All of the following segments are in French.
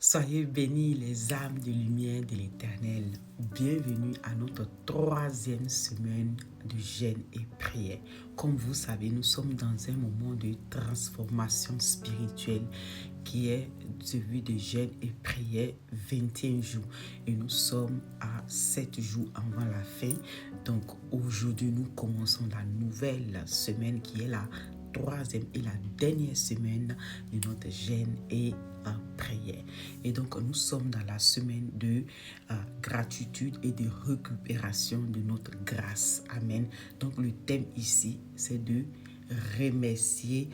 Soyez bénis les âmes de lumière de l'Éternel. Bienvenue à notre troisième semaine de jeûne et prière. Comme vous savez, nous sommes dans un moment de transformation spirituelle qui est celui de jeûne et prière 21 jours. Et nous sommes à 7 jours avant la fin. Donc aujourd'hui, nous commençons la nouvelle semaine qui est la troisième et la dernière semaine de notre jeûne et prière. Et donc nous sommes dans la semaine de gratitude et de récupération de notre grâce. Amen. Donc le thème ici, c'est de remercier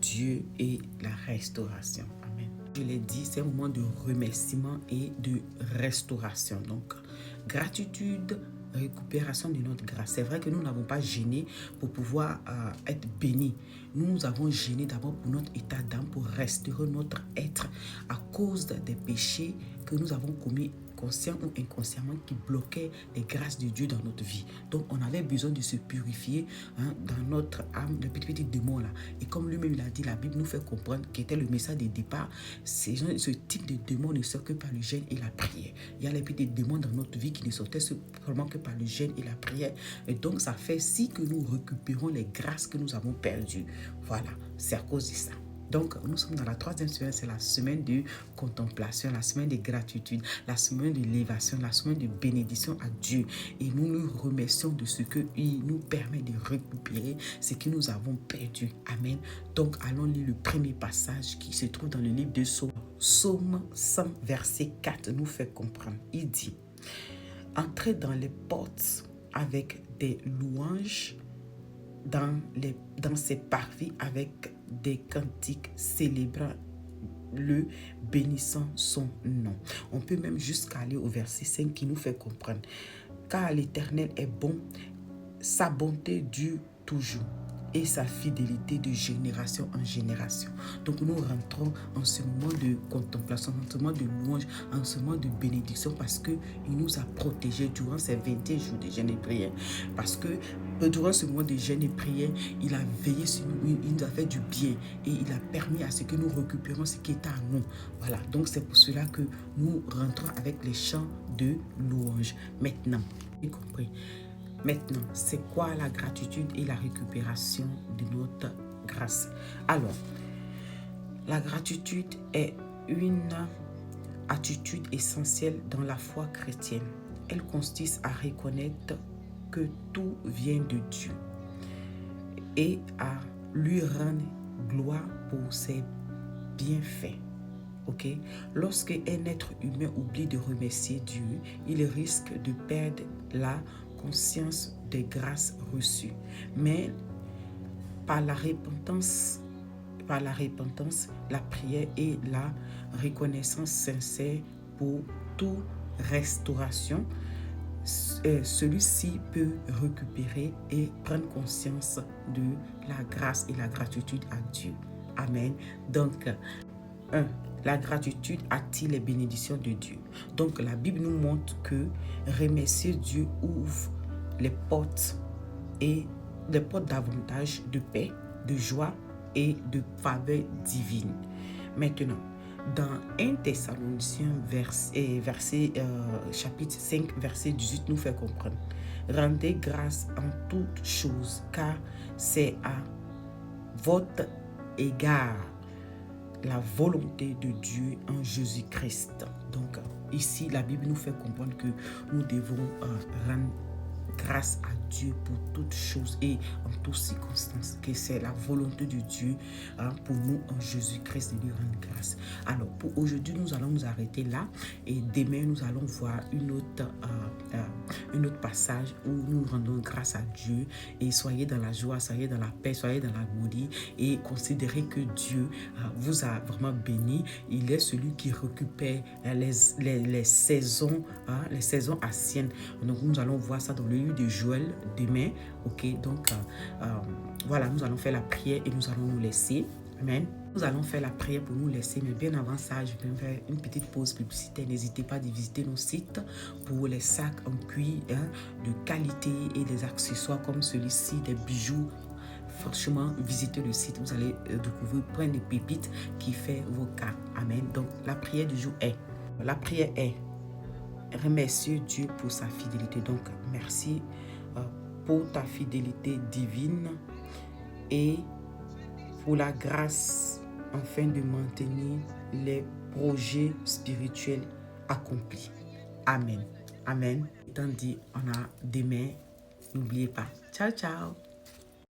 Dieu et la restauration. Amen. Je l'ai dit, c'est un moment de remerciement et de restauration. Donc gratitude, récupération de notre grâce. C'est vrai que nous n'avons pas gêné pour pouvoir être bénis. Nous avons gêné d'abord pour notre état d'âme, pour restaurer notre être à cause des péchés que nous avons commis conscient ou inconsciemment qui bloquaient les grâces de Dieu dans notre vie. Donc on avait besoin de se purifier dans notre âme, le petit démon là. Et comme lui-même il a dit, la Bible nous fait comprendre qu'était le message de départ, ce type de démon ne sort que par le jeûne et la prière. Il y a les petits démons dans notre vie qui ne sortaient seulement que par le jeûne et la prière. Et donc ça fait si que nous récupérons les grâces que nous avons perdues. Voilà, c'est à cause de ça. Donc, nous sommes dans la troisième semaine, c'est la semaine de contemplation, la semaine de gratitude, la semaine de l'élévation, la semaine de bénédiction à Dieu. Et nous nous remercions de ce qu'il nous permet de récupérer ce que nous avons perdu. Amen. Donc, allons lire le premier passage qui se trouve dans le livre de Psaume. Psaume 100, verset 4 nous fait comprendre. Il dit, « Entrez dans les portes avec des louanges, dans ses parvis avec des cantiques célébrant le bénissant son nom. » On peut même jusqu'à aller au verset 5 qui nous fait comprendre. « Car l'Éternel est bon, sa bonté dure toujours et sa fidélité de génération en génération. » Donc nous rentrons en ce moment de contemplation, en ce moment de louange, en ce moment de bénédiction parce qu'il nous a protégés durant ces 21 jours de jeûne et prière. Parce que durant ce moment de jeûne et prière, il a veillé sur nous, il nous a fait du bien et il a permis à ce que nous récupérions ce qui est à nous. Voilà, donc c'est pour cela que nous rentrons avec les chants de louange. Maintenant, vous avez compris. Maintenant, c'est quoi la gratitude et la récupération de notre grâce? Alors, la gratitude est une attitude essentielle dans la foi chrétienne. Elle consiste à reconnaître que tout vient de Dieu et à lui rendre gloire pour ses bienfaits. Ok? Lorsque un être humain oublie de remercier Dieu, il risque de perdre la conscience des grâces reçues. Mais par la repentance, la prière et la reconnaissance sincère pour toute restauration, celui-ci peut récupérer et prendre conscience de la grâce et la gratitude à Dieu. Amen. Donc, 1. La gratitude attire les bénédictions de Dieu. Donc, la Bible nous montre que remercier Dieu ouvre les portes davantage de paix, de joie et de faveur divine. Maintenant, dans 1 Thessaloniciens chapitre 5, verset 18, nous fait comprendre. Rendez grâce en toutes choses, car c'est à votre égard la volonté de Dieu en Jésus-Christ. Donc ici, la Bible nous fait comprendre que nous devons rendre grâce à Dieu pour toutes choses et en toutes circonstances, que c'est la volonté de Dieu pour nous en Jésus-Christ de lui rendre grâce. Alors pour aujourd'hui, nous allons nous arrêter là et demain, nous allons voir un autre passage où nous rendons grâce à Dieu et soyez dans la joie, soyez dans la paix, soyez dans l'harmonie et considérez que Dieu vous a vraiment béni. Il est celui qui récupère les saisons anciennes. Donc nous allons voir ça dans le livre de Joël demain. Ok, donc voilà, nous allons faire la prière et nous allons nous laisser. Amen. Nous allons faire la prière pour nous laisser, mais bien avant ça, je vais faire une petite pause publicitaire. N'hésitez pas à visiter nos sites pour les sacs en cuir de qualité et des accessoires comme celui-ci, des bijoux franchement visiter le site. Vous allez découvrir plein de pépites qui fait vos cas. Amen. Donc, la prière du jour est, remercier Dieu pour sa fidélité. Donc, merci pour ta fidélité divine et pour la grâce afin de maintenir les projets spirituels accomplis. Amen. Amen. Étant dit, on a demain. N'oubliez pas. Ciao, ciao.